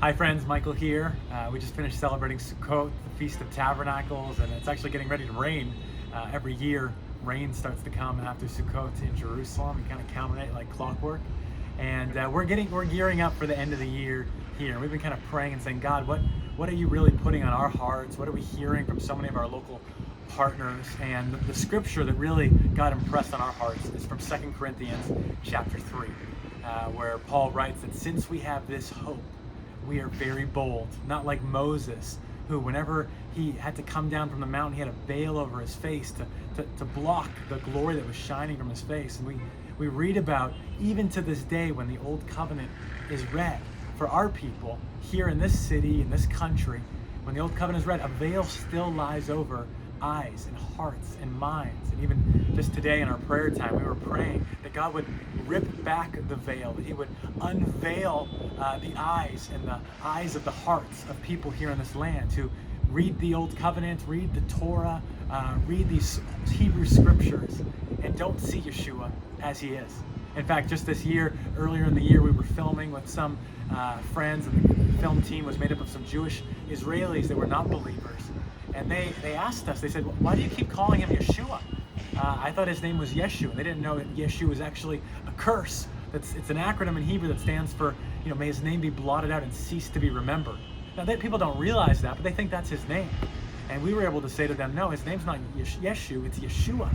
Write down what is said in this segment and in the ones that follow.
Hi friends, Michael here. We just finished celebrating Sukkot, the Feast of Tabernacles, and it's actually getting ready to rain. Every year, rain starts to come after Sukkot in Jerusalem. You kind of count it like clockwork. And we're gearing up for the end of the year here. We've been kind of praying and saying, God, what are you really putting on our hearts? What are we hearing from so many of our local partners? And the scripture that really got impressed on our hearts is from 2 Corinthians chapter 3, where Paul writes that since we have this hope, we are very bold, not like Moses, who whenever he had to come down from the mountain, he had a veil over his face to block the glory that was shining from his face. And we read about, even to this day, when the Old Covenant is read for our people here in this city, in this country, when the Old Covenant is read, a veil still lies over eyes and hearts and minds. And even just today in our prayer time, we were praying that God would rip back the veil, that he would unveil the eyes and the eyes of the hearts of people here in this land to read the Old Covenant, read the Torah, read these Hebrew scriptures, and don't see Yeshua as he is. In fact, just this year, earlier in the year, we were filming with some friends, and the film team was made up of some Jewish Israelis that were not believers. And they asked us, they said, why do you keep calling him Yeshua? I thought his name was Yeshua. They didn't know that Yeshua is actually a curse. It's an acronym in Hebrew that stands for, may his name be blotted out and cease to be remembered. Now, people don't realize that, but they think that's his name. And we were able to say to them, no, his name's not Yeshua, it's Yeshua.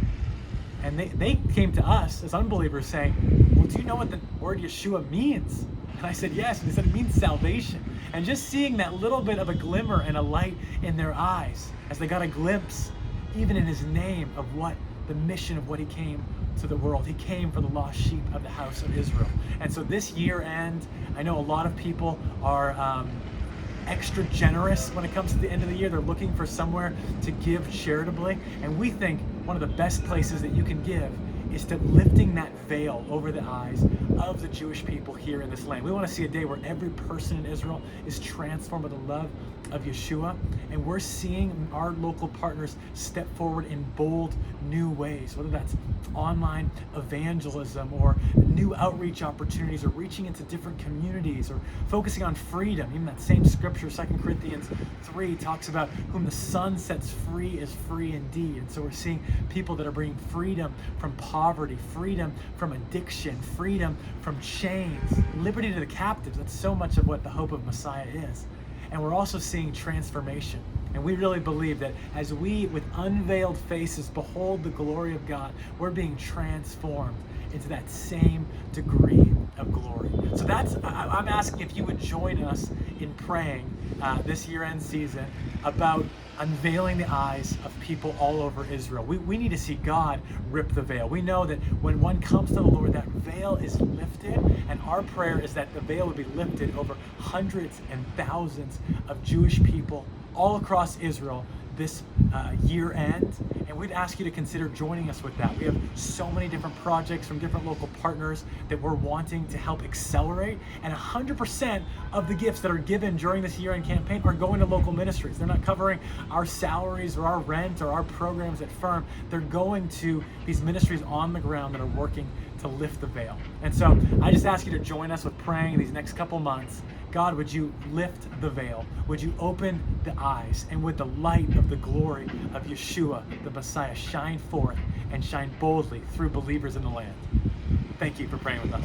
And they came to us as unbelievers saying, well, do you know what the word Yeshua means? And I said, yes. And they said, it means salvation. And just seeing that little bit of a glimmer and a light in their eyes as they got a glimpse, even in his name, of what the mission of what he came to the world. He came for the lost sheep of the house of Israel. And so this year end, I know a lot of people are extra generous when it comes to the end of the year. They're looking for somewhere to give charitably. And we think one of the best places that you can give is to lifting that veil over the eyes of the Jewish people here in this land. We want to see a day where every person in Israel is transformed by the love of Yeshua, and we're seeing our local partners step forward in bold new ways, whether that's online evangelism or new outreach opportunities or reaching into different communities or focusing on freedom. Even that same scripture, 2 Corinthians 3, talks about whom the Son sets free is free indeed. And so we're seeing people that are bringing freedom from poverty, freedom from addiction, freedom from chains, liberty to the captives. That's so much of what the hope of Messiah is. And we're also seeing transformation. And we really believe that as we, with unveiled faces, behold the glory of God, we're being transformed into that same degree of glory. So I'm asking if you would join us in praying this year-end season about unveiling the eyes of people all over Israel. We need to see God rip the veil. We know that when one comes to the Lord, that veil is lifted, and our prayer is that the veil would be lifted over hundreds and thousands of Jewish people all across Israel this year end. And we'd ask you to consider joining us with that. We have so many different projects from different local partners that we're wanting to help accelerate, and 100% of the gifts that are given during this year-end campaign are going to local ministries. They're not covering our salaries or our rent or our programs at firm. They're going to these ministries on the ground that are working to lift the veil. And so I just ask you to join us with praying these next couple months. God, would you lift the veil? Would you open the eyes? And would the light of the glory of Yeshua, the Messiah, shine forth and shine boldly through believers in the land? Thank you for praying with us.